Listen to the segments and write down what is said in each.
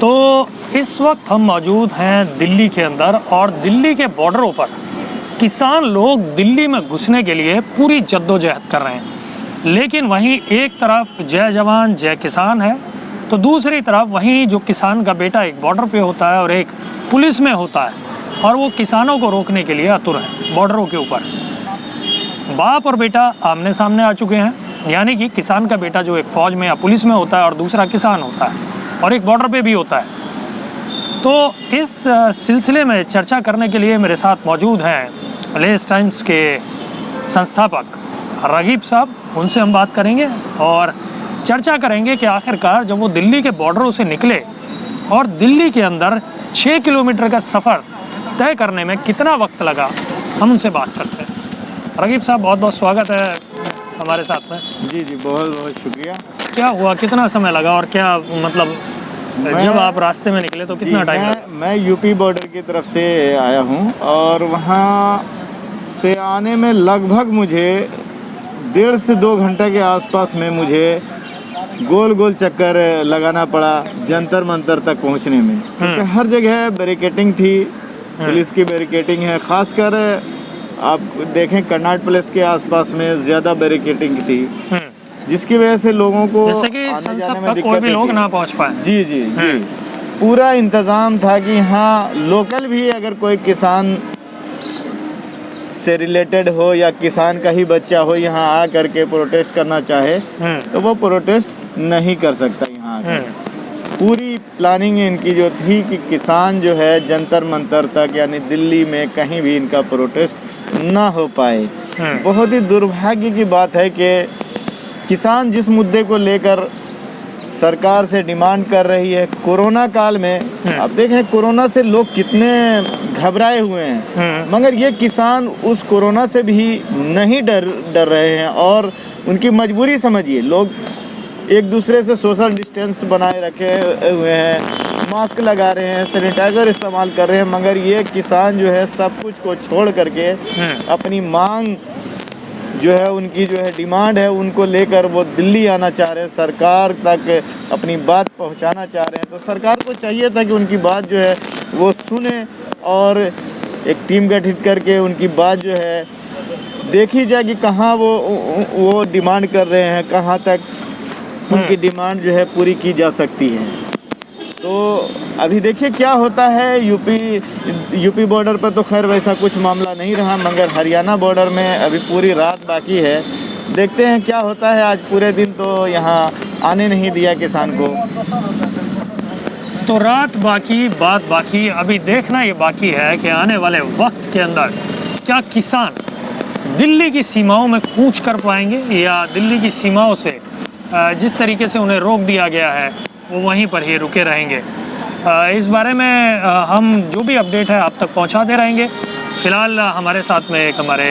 तो इस वक्त हम मौजूद हैं दिल्ली के अंदर और दिल्ली के बॉर्डरों पर किसान लोग दिल्ली में घुसने के लिए पूरी जद्दोजहद कर रहे हैं। लेकिन वहीं एक तरफ जय जवान जय किसान है तो दूसरी तरफ वहीं जो किसान का बेटा एक बॉर्डर पे होता है और एक पुलिस में होता है और वो किसानों को रोकने के लिए आतुर है। बॉर्डरों के ऊपर बाप और बेटा आमने सामने आ चुके हैं, यानी कि किसान का बेटा जो एक फ़ौज में या पुलिस में होता है और दूसरा किसान होता है और एक बॉर्डर पे भी होता है। तो इस सिलसिले में चर्चा करने के लिए मेरे साथ मौजूद हैं लेस टाइम्स के संस्थापक रगीब साहब। उनसे हम बात करेंगे और चर्चा करेंगे कि आखिरकार जब वो दिल्ली के बॉर्डरों से निकले और दिल्ली के अंदर 6 किलोमीटर का सफ़र तय करने में कितना वक्त लगा, हम उनसे बात करते हैं। रगीब साहब, बहुत बहुत स्वागत है हमारे साथ में। जी बहुत बहुत शुक्रिया। क्या हुआ, कितना समय लगा और क्या मतलब जब आप रास्ते में निकले तो कितना टाइम लगा? मैं यूपी बॉर्डर की तरफ से आया हूँ और वहाँ से आने में लगभग मुझे 1.5 से 2 घंटे के आसपास में मुझे गोल गोल चक्कर लगाना पड़ा जंतर मंतर तक पहुँचने में, क्योंकि हर जगह बैरिकेटिंग थी, पुलिस की बैरिकेटिंग है। ख़ासकर आप देखें कर्नाट प्लेस के आसपास में ज़्यादा बैरिकेटिंग थी, जिसकी वजह से लोगों को जैसे कि आने जाने में कोई दिक्कत भी लोग ना पहुंच पाए। जी पूरा इंतज़ाम था कि हाँ, लोकल भी अगर कोई किसान से रिलेटेड हो या किसान का ही बच्चा हो यहाँ आ करके प्रोटेस्ट करना चाहे तो वो प्रोटेस्ट नहीं कर सकता यहाँ आकर। पूरी प्लानिंग इनकी जो थी कि किसान जो है जंतर मंतर तक यानी दिल्ली में कहीं भी इनका प्रोटेस्ट ना हो पाए। बहुत ही दुर्भाग्य की बात है कि किसान जिस मुद्दे को लेकर सरकार से डिमांड कर रही है, कोरोना काल में आप देखें कोरोना से लोग कितने घबराए हुए हैं, मगर ये किसान उस कोरोना से भी नहीं डर रहे हैं और उनकी मजबूरी समझिए। लोग एक दूसरे से सोशल डिस्टेंस बनाए रखे हुए हैं, मास्क लगा रहे हैं, सैनिटाइज़र इस्तेमाल कर रहे हैं, मगर ये किसान जो है सब कुछ को छोड़ करके अपनी मांग जो है उनकी जो है डिमांड है उनको लेकर वो दिल्ली आना चाह रहे हैं, सरकार तक अपनी बात पहुंचाना चाह रहे हैं। तो सरकार को चाहिए था कि उनकी बात जो है वो सुने और एक टीम गठित करके उनकी बात जो है देखी जाए कि कहाँ वो डिमांड कर रहे हैं, कहाँ तक उनकी डिमांड जो है पूरी की जा सकती है। तो अभी देखिए क्या होता है। यूपी बॉर्डर पर तो खैर वैसा कुछ मामला नहीं रहा, मगर हरियाणा बॉर्डर में अभी पूरी रात बाकी है। देखते हैं क्या होता है। आज पूरे दिन तो यहाँ आने नहीं दिया किसान को। तो रात बाकी, बात बाकी, अभी देखना ये बाकी है कि आने वाले वक्त के अंदर क्या किसान दिल्ली की सीमाओं में कूच कर पाएंगे या दिल्ली की सीमाओं से जिस तरीके से उन्हें रोक दिया गया है वो वहीं पर ही रुके रहेंगे। इस बारे में हम जो भी अपडेट है आप तक पहुंचाते रहेंगे। फ़िलहाल हमारे साथ में एक हमारे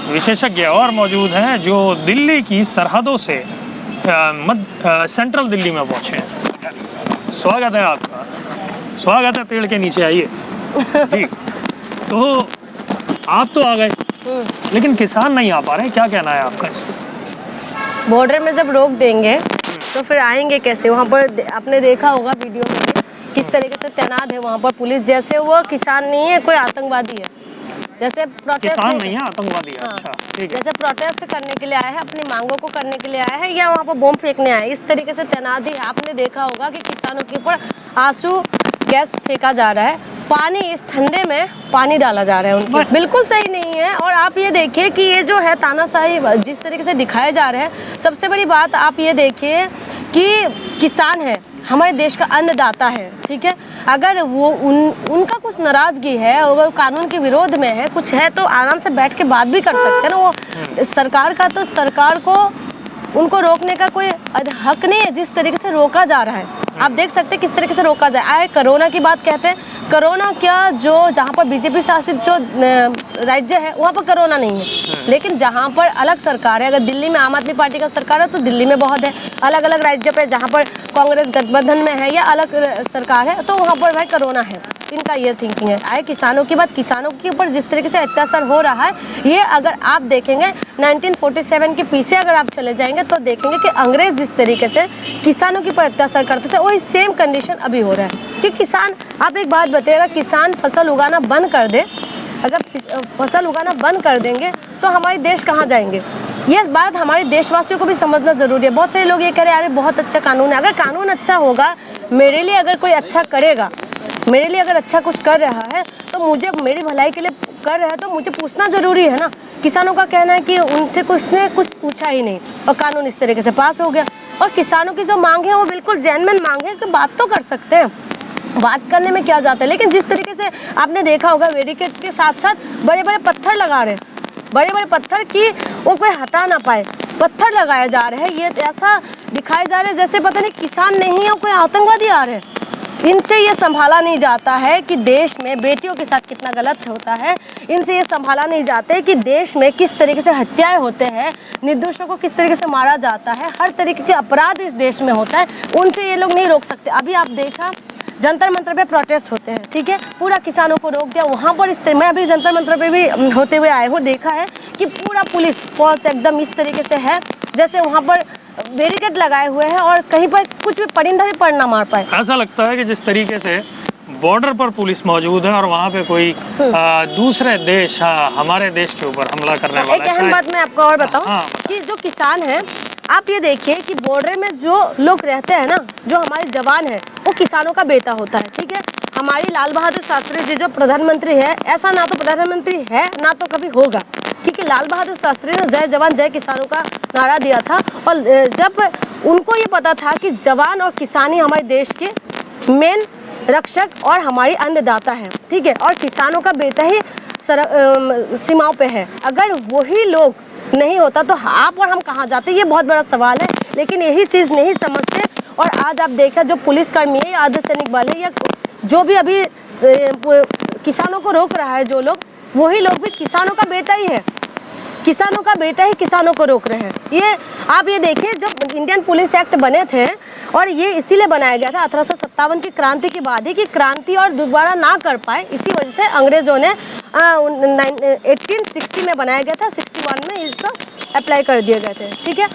विशेषज्ञ और मौजूद हैं जो दिल्ली की सरहदों से सेंट्रल दिल्ली में पहुंचे हैं। स्वागत है आपका, स्वागत है। पेड़ के नीचे आइए जी। तो आप तो आ गए लेकिन किसान नहीं आ पा रहे, क्या कहना है आपका इस पर? बॉर्डर में जब रोक देंगे तो फिर आएंगे कैसे? वहाँ पर आपने देखा होगा वीडियो में किस तरीके से तैनात है वहाँ पर पुलिस, जैसे वो किसान नहीं है, कोई आतंकवादी है। जैसे प्रोटेस्ट किसान नहीं है, आतंकवादी है। हाँ, अच्छा, ठीक है। जैसे प्रोटेस्ट करने के लिए आए हैं, अपनी मांगों को करने के लिए आए हैं या वहाँ पर बम फेंकने आए, इस तरीके से तैनात ही है। आपने देखा होगा कि किसानों के ऊपर आंसू गैस फेंका जा रहा है, पानी, इस ठंडे में पानी डाला जा रहा है उनके, बिल्कुल सही नहीं है। और आप ये देखिए कि ये जो है तानाशाही जिस तरीके से दिखाए जा रहे हैं। सबसे बड़ी बात आप ये देखिए कि किसान है, हमारे देश का अन्नदाता है, ठीक है। अगर वो उनका कुछ नाराज़गी है और वो कानून के विरोध में है, कुछ है, तो आराम से बैठ के बात भी कर सकते हैं ना। वो सरकार का, तो सरकार को उनको रोकने का कोई हक नहीं है। जिस तरीके से रोका जा रहा है, आप देख सकते हैं किस तरीके से रोका जाए। आए कोरोना की बात कहते हैं, कोरोना क्या, जो जहाँ पर बीजेपी शासित जो राज्य है वहाँ पर कोरोना नहीं है, लेकिन जहाँ पर अलग सरकार है, अगर दिल्ली में आम आदमी पार्टी का सरकार है तो दिल्ली में बहुत है, अलग अलग राज्य पे जहाँ पर कांग्रेस गठबंधन में है या अलग सरकार है तो वहाँ पर भाई कोरोना है। इनका ये थिंकिंग है। आए किसानों की बात, किसानों के ऊपर जिस तरीके से अत्याचार हो रहा है, ये अगर आप देखेंगे 1947 के पीछे अगर आप चले जाएंगे तो देखेंगे कि अंग्रेज जिस तरीके से किसानों के ऊपर अत्याचार करते थे वही सेम कंडीशन अभी हो रहा है कि किसान, आप एक बात बताइएगा, किसान फसल उगाना बंद कर दे, अगर फसल उगाना बंद कर देंगे तो हमारे देश कहाँ जाएंगे? ये बात हमारे देशवासियों को भी समझना ज़रूरी है। बहुत सारे लोग ये कह रहे हैं अरे बहुत अच्छा कानून है, अगर कानून अच्छा होगा, मेरे लिए अगर कोई अच्छा करेगा, मेरे लिए अगर अच्छा कुछ कर रहा है तो मुझे मेरी भलाई के लिए कर रहा है तो मुझे पूछना ज़रूरी है ना। किसानों का कहना है कि उनसे उसने कुछ पूछा ही नहीं और कानून इस तरीके से पास हो गया। और किसानों की जो मांग है वो बिल्कुल जेन्युइन मांग है कि बात तो कर सकते हैं, बात करने में क्या जाता है। लेकिन जिस तरीके से आपने देखा होगा बैरिकेड के साथ साथ बड़े बड़े पत्थर लगा रहे हैं, बड़े बड़े पत्थर की वो कोई हटा ना पाए, पत्थर लगाए जा रहे हैं, ये ऐसा दिखाए जा रहे हैं जैसे पता नहीं किसान नहीं है, कोई आतंकवादी आ रहे हैं। इनसे ये संभाला नहीं जाता है कि देश में बेटियों के साथ कितना गलत होता है, इनसे ये संभाला नहीं जाता है कि देश में किस तरीके से हत्याएं होते हैं, निर्दोषों को किस तरीके से मारा जाता है, हर तरीके के अपराध इस देश में होता है, उनसे ये लोग नहीं रोक सकते। अभी आप देखा जंतर मंतर पे प्रोटेस्ट होते हैं, ठीक है, पूरा किसानों को रोक दिया वहाँ पर। मैं अभी जंतर मंतर पे भी होते हुए आए हूँ, देखा है कि पूरा पुलिस फोर्स एकदम इस तरीके से है जैसे वहाँ पर बैरिकेड लगाए हुए हैं और कहीं पर कुछ भी परिंदा भी पड़ ना मार पाए। ऐसा लगता है कि जिस तरीके से बॉर्डर पर पुलिस मौजूद है और वहाँ पे कोई दूसरे देश हमारे देश के ऊपर हमला करने वाला है। एक अहम बात मैं आपको और बताऊँ कि जो किसान है, आप ये देखिए कि बॉर्डर में जो लोग रहते हैं ना, जो हमारे जवान है, वो किसानों का बेटा होता है, ठीक है। हमारी लाल बहादुर शास्त्री जी जो प्रधानमंत्री है, ऐसा ना तो प्रधानमंत्री है ना तो कभी होगा, क्योंकि लाल बहादुर शास्त्री ने जय जवान जय किसानों का नारा दिया था। और जब उनको ये पता था कि जवान और किसान ही हमारे देश के मेन रक्षक और हमारी अन्नदाता है, ठीक है, और किसानों का बेटा ही सीमाओं पे है। अगर वही लोग नहीं होता तो आप और हम कहाँ जाते, ये बहुत बड़ा सवाल है। लेकिन यही चीज़ नहीं समझते और आज आप देखा जो पुलिसकर्मी है या अर्धसैनिक बल है या जो भी अभी किसानों को रोक रहा है, जो लोग, वही लोग भी किसानों का बेटा ही है, किसानों का बेटा ही किसानों को रोक रहे हैं। ये आप ये देखिए, जब इंडियन पुलिस एक्ट बने थे और ये इसीलिए बनाया गया था 1857 की क्रांति के बाद ही, कि क्रांति और दोबारा ना कर पाए, इसी वजह से अंग्रेजों ने 1860 में बनाया गया था, 61 में इसको अप्लाई कर दिए गए थे, ठीक है।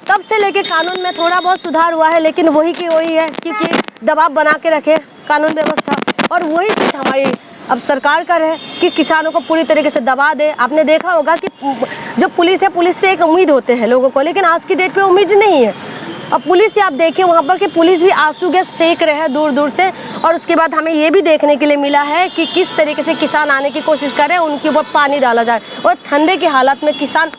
तब से लेके कानून में थोड़ा बहुत सुधार हुआ है, लेकिन वही की वही है, क्योंकि दबाव बना के रखे कानून व्यवस्था, और वही चीज़ हमारी अब सरकार कर है कि किसानों को पूरी तरीके से दबा दे। आपने देखा होगा कि जो पुलिस है, पुलिस से एक उम्मीद होते हैं लोगों को, लेकिन आज की डेट पे उम्मीद नहीं है। अब पुलिस से आप देखिए वहाँ पर कि पुलिस भी आंसू गैस फेंक रहे हैं दूर दूर से, और उसके बाद हमें ये भी देखने के लिए मिला है कि किस तरीके से किसान आने की कोशिश कर रहे हैं, उनके ऊपर पानी डाला जाए। और ठंडे की हालत में किसान,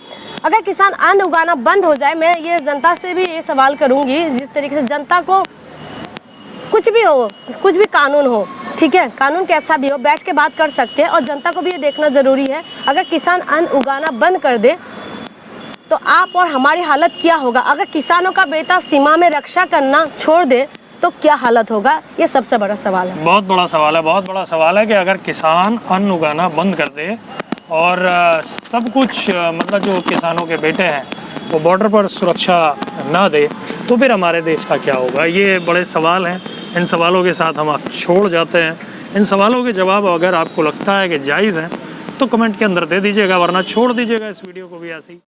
अगर किसान अन्न उगाना बंद हो जाए, मैं ये जनता से भी ये सवाल करूँगी, जिस तरीके से जनता को कुछ भी हो, कुछ भी कानून हो, ठीक है, कानून कैसा भी हो, बैठ के बात कर सकते हैं, और जनता को भी ये देखना ज़रूरी है, अगर किसान अन्न उगाना बंद कर दे तो आप और हमारी हालत क्या होगा। अगर किसानों का बेटा सीमा में रक्षा करना छोड़ दे तो क्या हालत होगा, ये सबसे बड़ा सवाल है। बहुत बड़ा सवाल है, बहुत बड़ा सवाल है कि अगर किसान अन्न उगाना बंद कर दे और सब कुछ मतलब जो किसानों के बेटे हैं वो बॉर्डर पर सुरक्षा ना दे, तो फिर हमारे देश का क्या होगा। ये बड़े सवाल हैं, इन सवालों के साथ हम छोड़ जाते हैं। इन सवालों के जवाब अगर आपको लगता है कि जायज़ हैं तो कमेंट के अंदर दे दीजिएगा, वरना छोड़ दीजिएगा इस वीडियो को भी ऐसे ही।